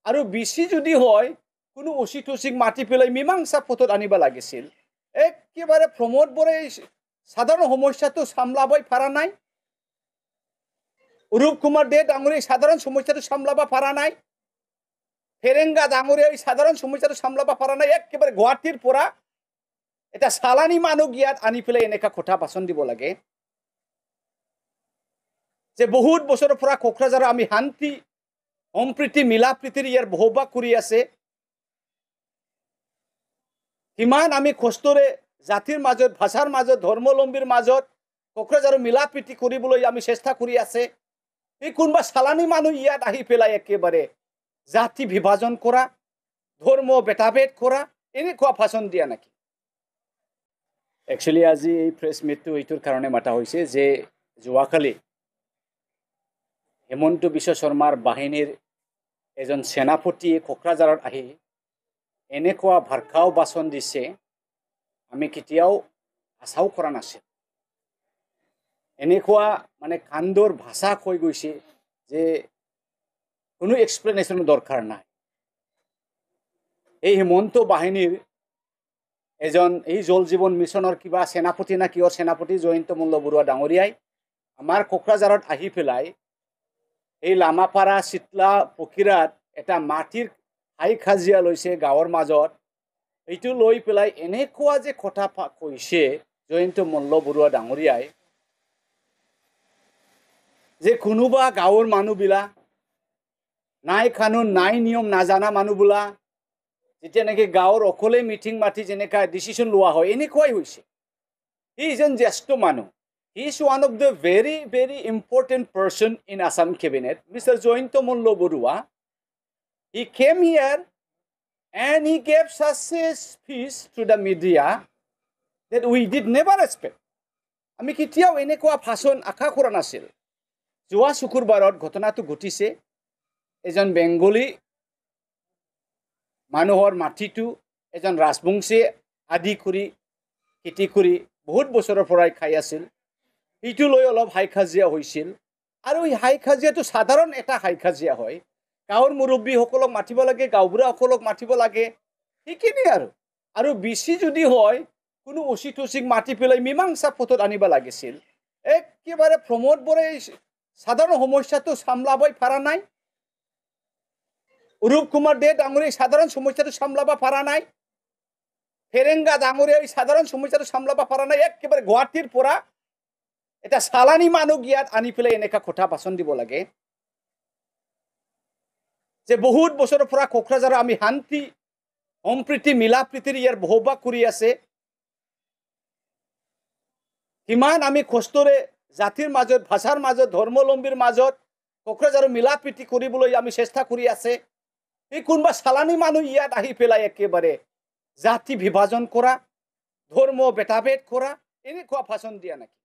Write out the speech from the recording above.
আৰু বেছি যদি হয় কোনো অচি টচিক মাতি পেলাই মীমাংসা পথত আনিব লাগিছিল একেবাৰে প্ৰমোদ বৰে সাধারণ সমস্যাটো সামলাবই পারা নাই অরূপ কুমার দে ডাঙরে সাধারণ সমস্যাটো সামলাবা পারা নাই ফেরেঙ্গা ডাঙরে এই সাধারণ সমস্যাটো সামলাবা পারা নাই একেবারে গুৱাহাটীৰ পৰা এটা সালানি মানুহ গিয়াত আনি পেলাই এনেকা কথা ভাষণ দিব লাগে যে বহুত বছৰৰ পৰা কোকৰাঝাৰৰ আমি শান্তি সম্প্ৰীতি মিলা প্ৰীতিৰ ইয়াৰ বহবাস কৰি আছে কিমান আমি কষ্টৰে জাতিৰ মাজত ভাষাৰ মাজত ধৰ্মাৱলম্বীৰ মাজত কোকৰাঝাৰৰ মিলা প্ৰীতি কৰিবলৈ আমি চেষ্টা কৰি আছে এই কোনবা সালানি মানুহ ইয়াত আহি পেলাই একেবাৰে জাতি বিভাজন কৰা ধৰ্ম বেটাভেদ কৰা এনেকুৱা ভাষণ দিয়া নাকি একচুয়ালি আজি এই প্ৰেছ মিটটো এইটোৰ কাৰণে মাতা হৈছে যে যোৱাকালি হেমন্ত বিশ্ব শৰ্মাৰ বাহিনীৰ এজন সেনাপতিয়ে কোকৰাঝাৰত আহি এনেকুৱা ভাৰখাও ভাষণ দিছে আমি কেতিয়াও আশাও কৰা নাছিল এনেকুৱা মানে কান্দৰ ভাষা কৈ গৈছে যে কোনো এক্সপ্লেনেশ্যনৰ দৰকাৰ নাই এই হেমন্ত বাহিনীৰ এজন এই জল জীৱন মিছনৰ কিবা সেনাপতি না কিয়ৰ সেনাপতি জয়ন্ত মল্ল বৰুৱা ডাঙৰীয়াই আমাৰ কোকৰাঝাৰত আহি পেলাই এই লামাপাৰা চিতলা পকিৰাত এটা মাটিৰ হাই খাজিয়া লৈছে গাঁৱৰ মাজত এইটো লৈ পেলাই এনেকুৱা যে কথা কৈছে জয়ন্ত মল্ল বৰুৱা ডাঙৰীয়াই যে কোনোবা গাঁৱৰ মানুহবিলাক নাই কানুন নাই নিয়ম নাজানা মানুহবোলা যেতিয়া নেকি গাঁৱৰ অকলে মিটিং মাতি যেনেকা ডিচিশন লোৱা হয় এনেকুৱাই হৈছে হি ইজ এন জ্যেষ্ঠ মানুহ he is one of the very very important person in Assam cabinet mister Jayanta Malla Baruah he came here and he gave such a speech to the media that we did never expect আমি কেতিয়াও এনেকুৱা ভাষণ আশা কৰা নাছিল যোৱা শুকুৰবাৰত ঘটনাটো ঘটিছে এজন বেংগলী মানুহৰ মাটিটো এজন ৰাজবংশী আদি কৰি খেতি কৰি বহুত বছৰৰ পৰাই খাই আছিল এইটো লৈ অলপ হাই খাজিয়া হৈছিল আৰু এই হাই খাজিয়াটো সাধাৰণ এটা হাই খাজিয়া হয় গাঁৱৰ মুৰব্বীসকলক মাতিব লাগে গাঁওবুঢ়াসকলক মাতিব লাগে সেইখিনি আৰু বেছি যদি হয় কোনো অচি টচিক মাতি পেলাই মীমাংসা পথত আনিব লাগিছিল একেবাৰে প্ৰমোদ বৰে সাধারণ সমস্যাটো সামলাবই পারা নাই অরূপ কুমার দে ডাঙরে সাধারণ সমস্যাটো সামলাবা পারা নাই ফেরেঙ্গা ডাঙরে এই সাধারণ সমস্যাটো সামলাবা পারা নাই একেবারে গুৱাহাটীৰ পৰা এটা সালানি মানুহ গিয়াত আনি পেলাই এনেকা কথা ভাষণ দিব লাগে যে বহুত বছৰৰ পৰা কোকৰাঝাৰৰ আমি শান্তি সম্প্ৰীতি মিলা প্ৰীতিৰ ইয়াৰ বহবাস কৰি আছে কিমান আমি কষ্টৰে জাতিৰ মাজত ভাষাৰ মাজত ধৰ্মাৱলম্বীৰ মাজত কোকৰাঝাৰৰ মিলা প্ৰীতি কৰিবলৈ আমি চেষ্টা কৰি আছে এই কোনবা সালানি মানুহ ইয়াত আহি পেলাই একেবাৰে জাতি বিভাজন কৰা ধৰ্ম বেটাভেদ কৰা এনেকুৱা ভাষণ দিয়া নাকি